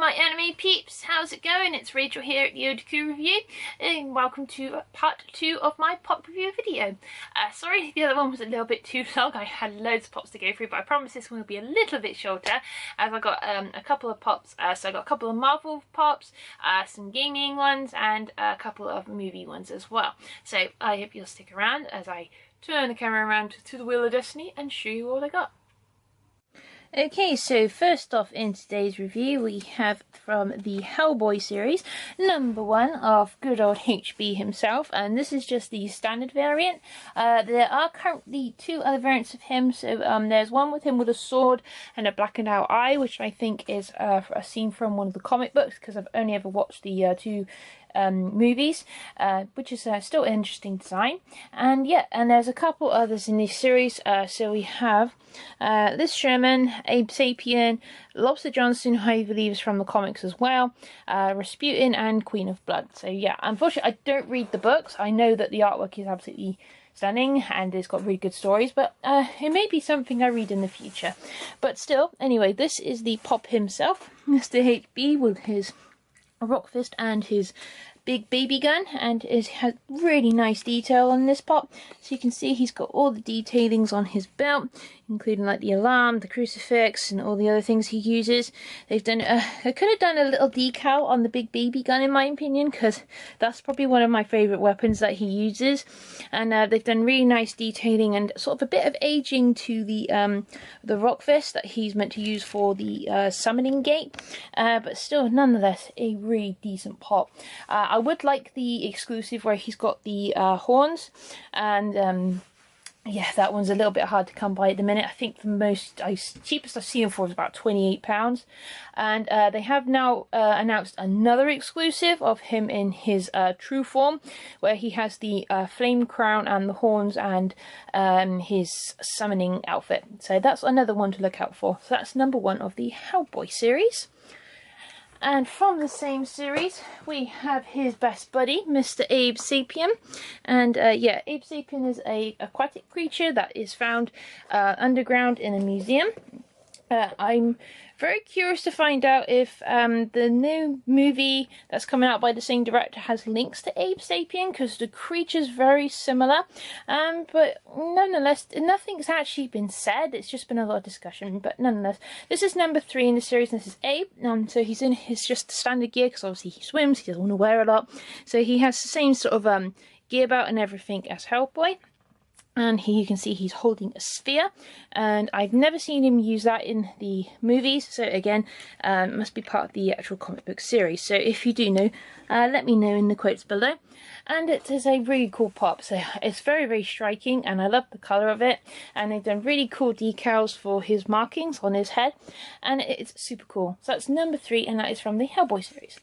my anime peeps, how's it going? It's Rachel here at the Otaku Review, and welcome to part 2 of my pop review video. Sorry the other one was a little bit too long. I had loads of pops to go through, but I promise this one will be a little bit shorter, as I got a couple of pops. So I got a couple of Marvel pops, some gaming ones, and a couple of movie ones as well. So I hope you'll stick around as I turn the camera around to the Wheel of Destiny and show you all I got. Okay, so first off in today's review we have from the Hellboy series, number 1 of good old HB himself, and this is just the standard variant. There are currently 2 other variants of him, so there's one with him with a sword and a blackened out eye, which I think is a scene from one of the comic books, because I've only ever watched the 2 movies, which is still an interesting design. And yeah, and there's a couple others in this series. So we have Liz Sherman, Abe Sapien, Lobster Johnson, who I believe is from the comics as well, Rasputin, and Queen of Blood. So yeah, unfortunately I don't read the books. I know that the artwork is absolutely stunning and it's got really good stories, but it may be something I read in the future. But still, anyway, this is the Pop himself, Mr. HB, with his rock fist and his big baby gun, and it has really nice detail on this pop. So you can see he's got all the detailings on his belt, including like the alarm, the crucifix, and all the other things he uses. They've done they could have done a little decal on the big baby gun in my opinion, because that's probably one of my favourite weapons that he uses. And they've done really nice detailing and sort of a bit of aging to the rock fist that he's meant to use for the summoning gate, but still nonetheless a really decent pop. I would like the exclusive where he's got the horns, and yeah, that one's a little bit hard to come by at the minute. I think the cheapest I've seen him for is about £28. And they have now announced another exclusive of him in his true form, where he has the flame crown and the horns and his summoning outfit. So that's another one to look out for. So that's number 1 of the Hellboy series. And from the same series, we have his best buddy, Mr. Abe Sapien. And yeah, Abe Sapien is an aquatic creature that is found underground in a museum. I'm very curious to find out if the new movie that's coming out by the same director has links to Abe Sapien, because the creature's very similar. But nonetheless, nothing's actually been said. It's just been a lot of discussion. But nonetheless, this is number 3 in the series, and this is Abe. So he's in his just standard gear, because obviously he swims, he doesn't want to wear a lot. So he has the same sort of gear belt and everything as Hellboy. And here you can see he's holding a sphere, and I've never seen him use that in the movies, so again, it must be part of the actual comic book series. So if you do know, let me know in the quotes below. And it is a really cool pop, so it's very, very striking, and I love the colour of it. And they've done really cool decals for his markings on his head, and it's super cool. So that's number 3, and that is from the Hellboy series.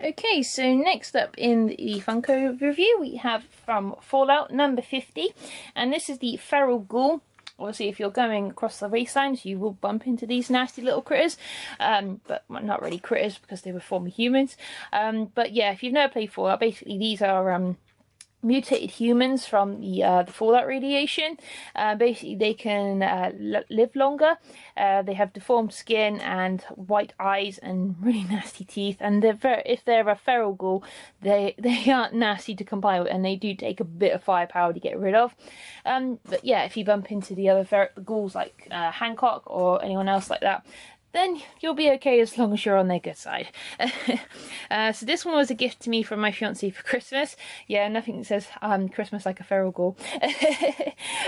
Okay, so next up in the Funko review we have from Fallout number 50, and this is the Feral Ghoul. Obviously, if you're going across the wastelands, you will bump into these nasty little critters, but well, not really critters because they were former humans. But yeah, if you've never played Fallout, basically these are mutated humans from the fallout radiation. Basically they can live longer. They have deformed skin and white eyes and really nasty teeth, and if they're a feral ghoul, they aren't nasty to comply with, and they do take a bit of firepower to get rid of. But yeah, if you bump into the other ghouls like Hancock or anyone else like that, then you'll be okay as long as you're on their good side. So this one was a gift to me from my fiancé for Christmas. Yeah, nothing says Christmas like a feral ghoul.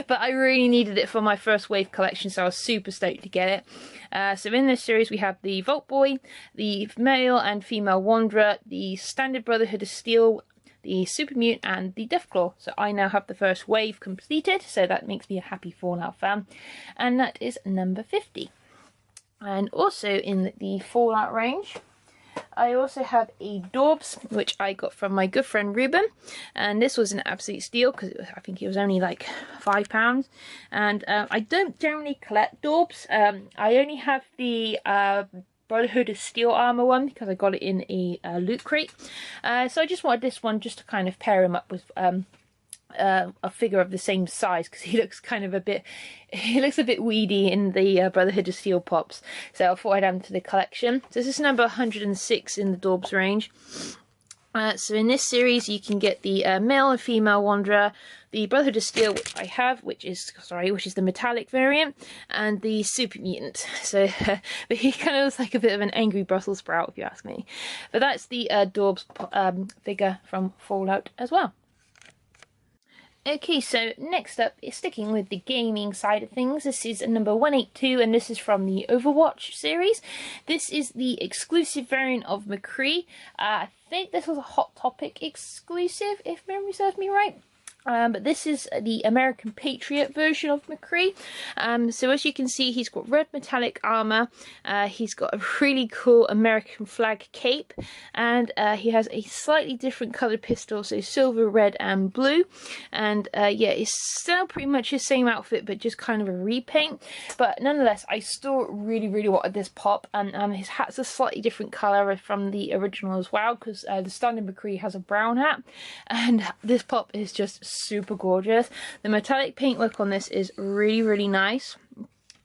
But I really needed it for my first wave collection, so I was super stoked to get it. So in this series we have the Vault Boy, the male and female Wanderer, the Standard Brotherhood of Steel, the Super Mutant, and the Deathclaw. So I now have the first wave completed, so that makes me a happy Fallout fan. And that is number 50. And also in the Fallout range, I also have a Daubs, which I got from my good friend Ruben, and this was an absolute steal because I think it was only like £5. And I don't generally collect Daubs. I only have the Brotherhood of Steel armor one because I got it in a loot crate. So I just wanted this one just to kind of pair him up with a figure of the same size, because he looks kind of a bit weedy in the Brotherhood of Steel pops. So I thought I'd add him to the collection. So this is number 106 in the Daubs range. So in this series you can get the male and female Wanderer, the Brotherhood of Steel, which I have, which is the metallic variant, and the Super Mutant. So but he kind of looks like a bit of an angry Brussels sprout, if you ask me. But that's the Daubs figure from Fallout as well. Okay, so next up is sticking with the gaming side of things. This is number 182, and this is from the Overwatch series. This is the exclusive variant of McCree. I think this was a Hot Topic exclusive, if memory serves me right. But this is the American Patriot version of McCree. So as you can see, he's got red metallic armor, he's got a really cool American flag cape, and he has a slightly different coloured pistol, so silver, red and blue. And yeah, it's still pretty much his same outfit, but just kind of a repaint. But nonetheless, I still really wanted this pop, and his hat's a slightly different colour from the original as well, because the standard McCree has a brown hat, and this pop is just super gorgeous. The metallic paintwork on this is really nice.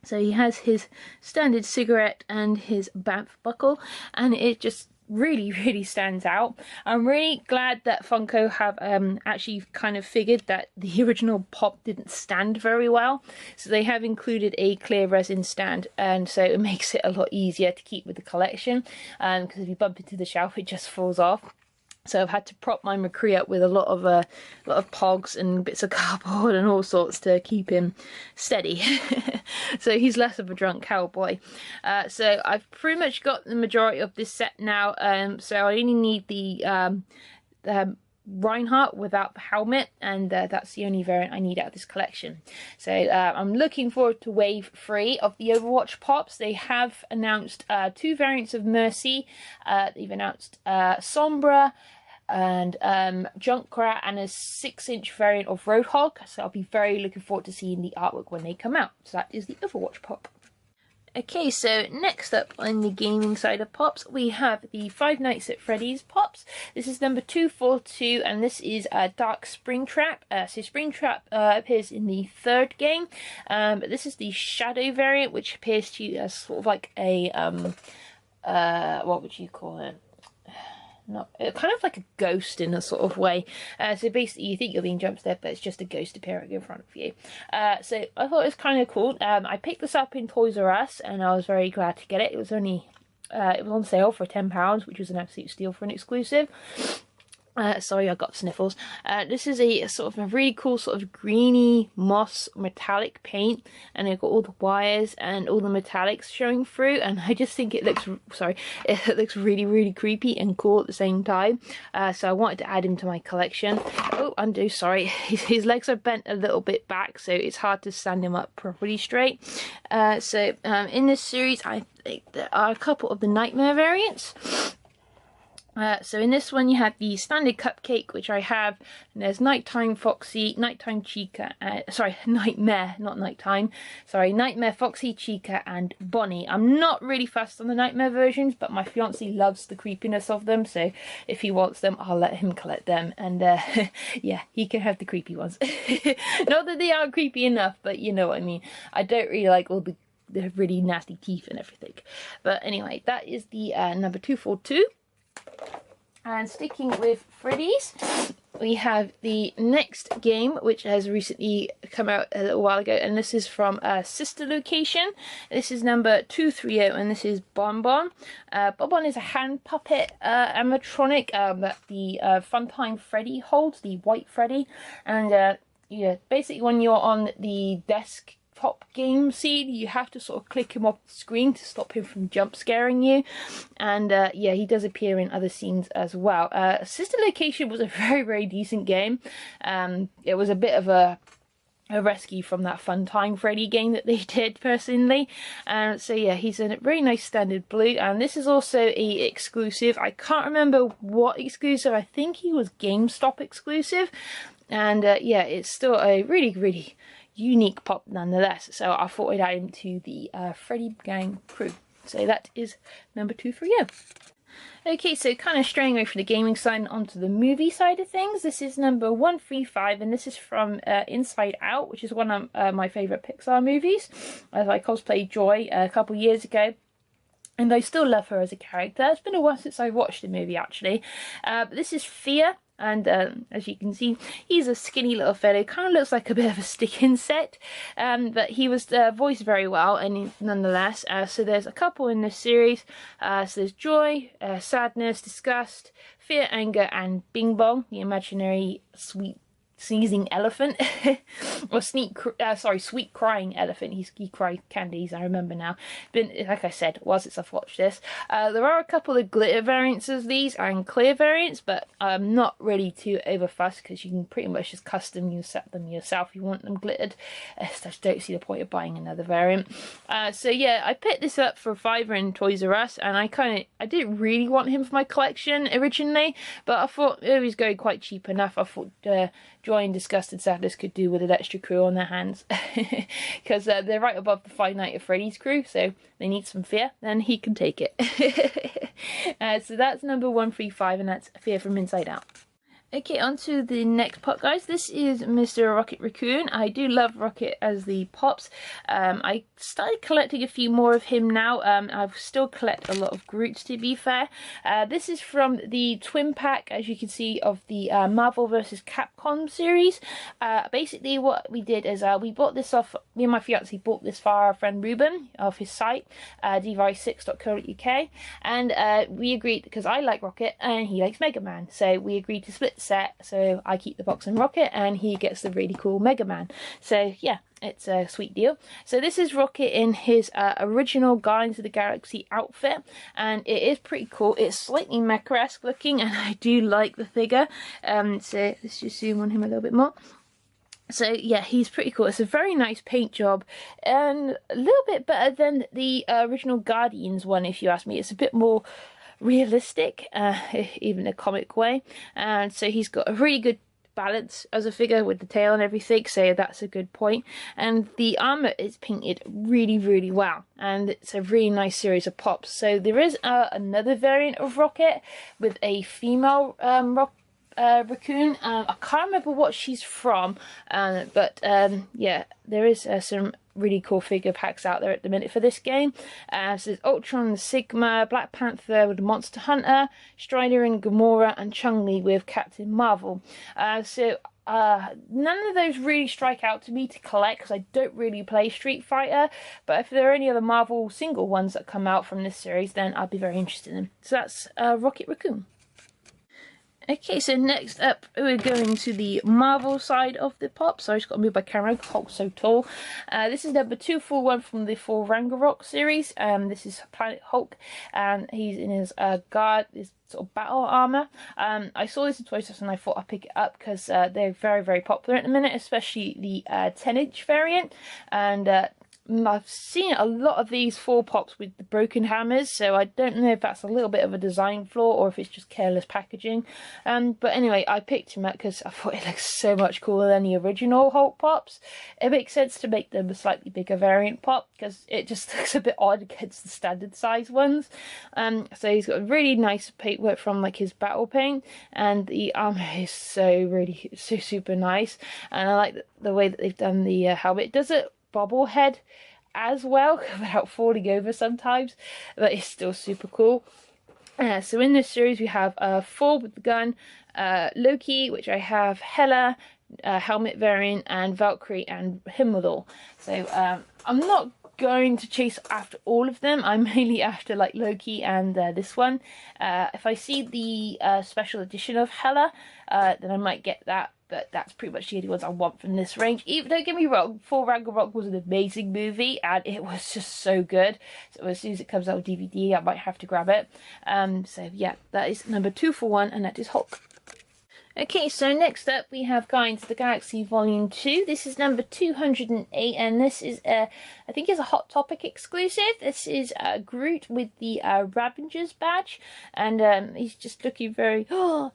So he has his standard cigarette and his Banff buckle, and it just really stands out. I'm really glad that Funko have actually kind of figured that the original pop didn't stand very well, so they have included a clear resin stand, and so it makes it a lot easier to keep with the collection, because if you bump into the shelf it just falls off. So I've had to prop my McCree up with a lot of pogs and bits of cardboard and all sorts to keep him steady. So he's less of a drunk cowboy. So I've pretty much got the majority of this set now. So I only need the Reinhardt without the helmet, and that's the only variant I need out of this collection. So I'm looking forward to wave 3 of the Overwatch pops. They have announced 2 variants of Mercy. They've announced Sombra and Junkrat, and a 6-inch variant of Roadhog. So I'll be very looking forward to seeing the artwork when they come out. So that is the Overwatch pop. Okay, so next up on the gaming side of pops, we have the Five Nights at Freddy's pops. This is number 242, and this is Dark Springtrap. So Springtrap appears in the 3rd game, but this is the Shadow variant, which appears to you as sort of like a, what would you call it? Not kind of like a ghost in a sort of way. So basically you think you're being jump scared, but it's just a ghost appearing in front of you. So I thought it was kind of cool. I picked this up in Toys R Us, and I was very glad to get it. It was only it was on sale for £10, which was an absolute steal for an exclusive. Sorry, I got sniffles. This is a sort of a really cool sort of greeny moss metallic paint, and they've got all the wires and all the metallics showing through, and I just think it looks, it looks really creepy and cool at the same time. So I wanted to add him to my collection. Oh, undo, sorry. His legs are bent a little bit back, so it's hard to stand him up properly straight. So in this series, I think there are a couple of the Nightmare variants. So in this one you have the standard cupcake, which I have, and there's Nighttime Foxy, Nighttime Chica, Nightmare, not Nighttime, sorry, Nightmare, Foxy, Chica and Bonnie. I'm not really fussed on the Nightmare versions, but my fiancé loves the creepiness of them, so if he wants them, I'll let him collect them, and yeah, he can have the creepy ones. Not that they aren't creepy enough, but you know what I mean. I don't really like all the really nasty teeth and everything. But anyway, that is the number 242. And sticking with Freddy's, we have the next game, which has recently come out a little while ago, and this is from Sister Location. This is number 230, and this is Bonbon. Bonbon is a hand puppet animatronic that the Funtime Freddy holds, the white Freddy. And yeah, basically when you're on the desktop game scene, you have to sort of click him off the screen to stop him from jump scaring you. And yeah, he does appear in other scenes as well. Sister Location was a very decent game. It was a bit of a rescue from that Funtime Freddy game that they did personally. So yeah, he's a very nice standard blue, and this is also a exclusive. I can't remember what exclusive. I think he was GameStop exclusive. And yeah, it's still a really unique pop nonetheless, so I thought I'd add him to the Freddy Gang crew. So that is number 2 for you. Okay, so kind of straying away from the gaming side and onto the movie side of things. This is number 135, and this is from Inside Out, which is one of my favourite Pixar movies. As I cosplayed Joy a couple years ago. And I still love her as a character. It's been a while since I watched the movie, actually. But this is Fear. And as you can see, he's a skinny little fellow, kind of looks like a bit of a stick insect, but he was voiced very well, and nonetheless. So there's a couple in this series. So there's joy, sadness, disgust, fear, anger, and Bing Bong, the imaginary sweet sneezing elephant. Or sweet crying elephant. He cries candies, I remember now. But like I said, it was since I've watched this. There are a couple of glitter variants of these and clear variants, but I'm not really too over fussed because you can pretty much just custom you set them yourself if you want them glittered. I just don't see the point of buying another variant. So yeah, I picked this up for $5 in Toys R Us, and I didn't really want him for my collection originally, but I thought it was going quite cheap enough. I thought Joy and Disgust and Sadness could do with an extra crew on their hands, because they're right above the Five Nights at Freddy's crew, so they need some fear, then he can take it. So that's number 135, and that's Fear from Inside Out. Okay, on to the next pop, guys. This is Mr. Rocket Raccoon. I do love Rocket as the pops. I started collecting a few more of him now. I still collect a lot of Groots, to be fair. This is from the twin pack, as you can see, of the Marvel vs. Capcom series. Basically, what we did is we bought this off, me and my fiance bought this for our friend Ruben off his site, device6.co.uk, and we agreed, because I like Rocket and he likes Mega Man, so we agreed to split set, so I keep the box and Rocket and he gets the really cool Mega Man. So yeah, it's a sweet deal. So this is Rocket in his original Guardians of the Galaxy outfit, and it is pretty cool. It's slightly mecha-esque looking, and I do like the figure. So let's just zoom on him a little bit more. So yeah, he's pretty cool. It's a very nice paint job, and a little bit better than the original Guardians one, if you ask me. It's a bit more realistic, even a comic way, and so he's got a really good balance as a figure with the tail and everything, so that's a good point. And the armor is painted really well, and it's a really nice series of pops. So there is another variant of Rocket with a female raccoon. I can't remember what she's from, but yeah, there is some really cool figure packs out there at the minute for this game. So there's Ultron, Sigma, Black Panther with Monster Hunter, Strider and Gamora, and Chun-Li with Captain Marvel. So none of those really strike out to me to collect, because I don't really play Street Fighter, but if there are any other Marvel single ones that come out from this series, then I'd be very interested in them. So that's Rocket Raccoon. Okay, so next up we're going to the Marvel side of the pop. So I just got to move my camera, Hulk's so tall. This is number 241 from the Thor Ragnarok series. This is Planet Hulk, and he's in his his sort of battle armor. I saw this in Toys R Us and I thought I'd pick it up because they're very popular at the minute, especially the 10-inch variant. And I've seen a lot of these 4 pops with the broken hammers, so I don't know if that's a little bit of a design flaw or if it's just careless packaging. But anyway, I picked him up because I thought it looks so much cooler than the original Hulk pops. It makes sense to make them a slightly bigger variant pop because it just looks a bit odd against the standard size ones. So he's got really nice paintwork from like his battle paint, and the armor is so super nice. And I like the way that they've done the helmet. It does it bobblehead as well without falling over sometimes, but it's still super cool. So in this series we have Thor with the gun, Loki, which I have, Hela, helmet variant, and Valkyrie and Himmler. So I'm not going to chase after all of them. I'm mainly after like Loki and this one. If I see the special edition of Hela, then I might get that. But that's pretty much the only ones I want from this range. Even, don't get me wrong, Thor Ragnarok was an amazing movie and it was just so good. So as soon as it comes out on DVD, I might have to grab it. So yeah, that is number 241, and that is Hulk. Okay, so next up we have Guardians of the Galaxy Volume 2. This is number 208, and this is I think it's a Hot Topic exclusive. This is Groot with the Ravengers badge, and he's just looking very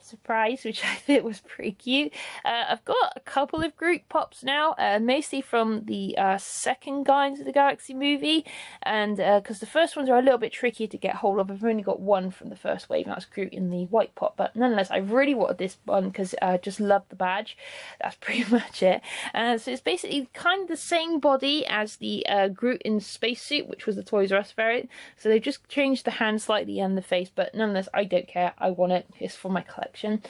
surprised, which I think was pretty cute. I've got a couple of Groot pops now, mostly from the second Guardians of the Galaxy movie, and because the first ones are a little bit trickier to get hold of. I've only got one from the first wave, and that's Groot in the white pop, but nonetheless, I really wanted this one because I just love the badge. That's pretty much it. So it's basically kind of the same body as the Groot in spacesuit, which was the Toys R Us variant. So they've just changed the hand slightly and the face, but nonetheless, I don't care. I want it. It's for my collection.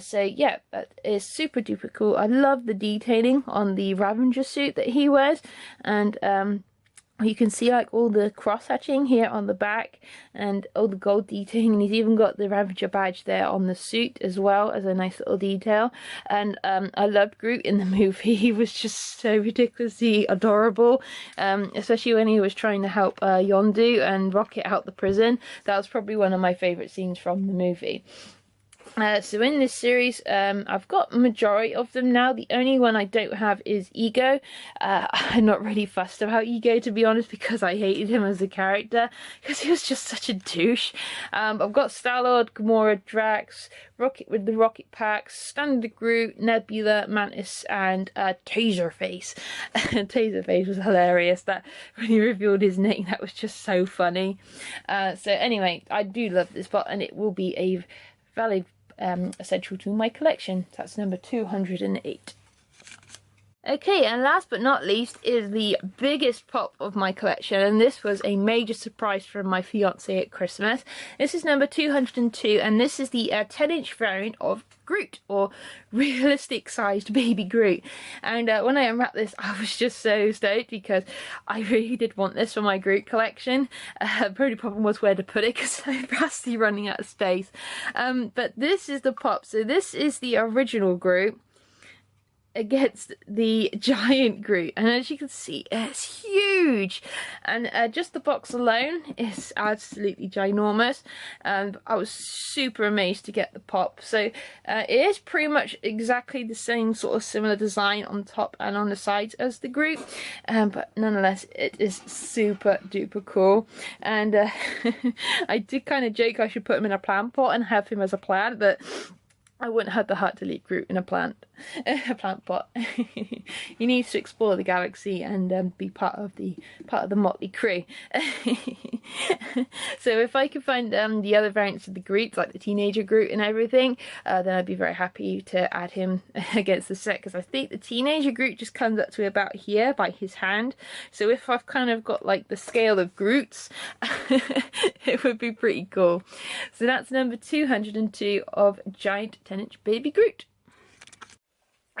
So yeah, that is super duper cool. I love the detailing on the Ravager suit that he wears, and you can see like all the cross hatching here on the back and all the gold detailing, and he's even got the Ravager badge there on the suit as well as a nice little detail. And I loved Groot in the movie. He was just so ridiculously adorable, especially when he was trying to help Yondu and Rocket out the prison. That was probably one of my favourite scenes from the movie. So in this series, I've got a majority of them now. The only one I don't have is Ego. I'm not really fussed about Ego, to be honest, because I hated him as a character, because he was just such a douche. I've got Star-Lord, Gamora, Drax, Rocket with the Rocket Packs, Standard Groot, Nebula, Mantis, and Taserface. Taserface was hilarious. That when he revealed his name, that was just so funny. So anyway, I do love this bot, and it will be a valid essential to my collection. That's number 208. Okay, and last but not least is the biggest pop of my collection, and this was a major surprise from my fiance at Christmas. This is number 202, and this is the 10-inch variant of Groot, or realistic sized baby Groot. And when I unwrapped this, I was just so stoked because I really did want this for my Groot collection. The only problem was where to put it because I'm vastly running out of space. But this is the pop. So this is the original Groot against the giant Groot, and as you can see, it's huge, and just the box alone is absolutely ginormous. And I was super amazed to get the pop. So it is pretty much exactly the same sort of similar design on top and on the sides as the Groot, but nonetheless it is super duper cool. And I did kind of joke I should put him in a plant pot and have him as a plant, but I wouldn't have the heart to leave Groot in a plant pot. He needs to explore the galaxy and be part of the motley crew. So if I could find the other variants of the Groot, like the teenager Groot and everything, then I'd be very happy to add him against the set, because I think the teenager Groot just comes up to about here by his hand. So if I've kind of got like the scale of Groots, it would be pretty cool. So that's number 202 of giant 10-inch baby Groot.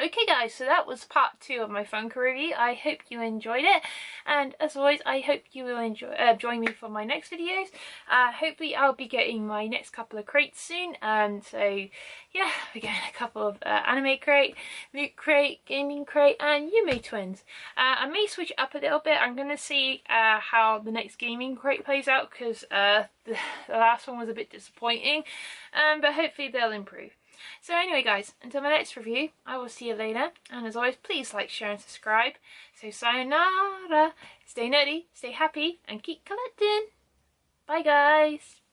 Okay guys, so that was part 2 of my Funko review. I hope you enjoyed it, and as always, I hope you will join me for my next videos. Hopefully I'll be getting my next couple of crates soon, and so yeah, we're getting a couple of anime crate, loot crate, gaming crate, and Yume twins. I may switch it up a little bit. I'm going to see how the next gaming crate plays out, because the last one was a bit disappointing, but hopefully they'll improve. So anyway guys, until my next review, I will see you later, and as always, please like, share and subscribe. So sayonara, stay nerdy, stay happy, and keep collecting. Bye guys!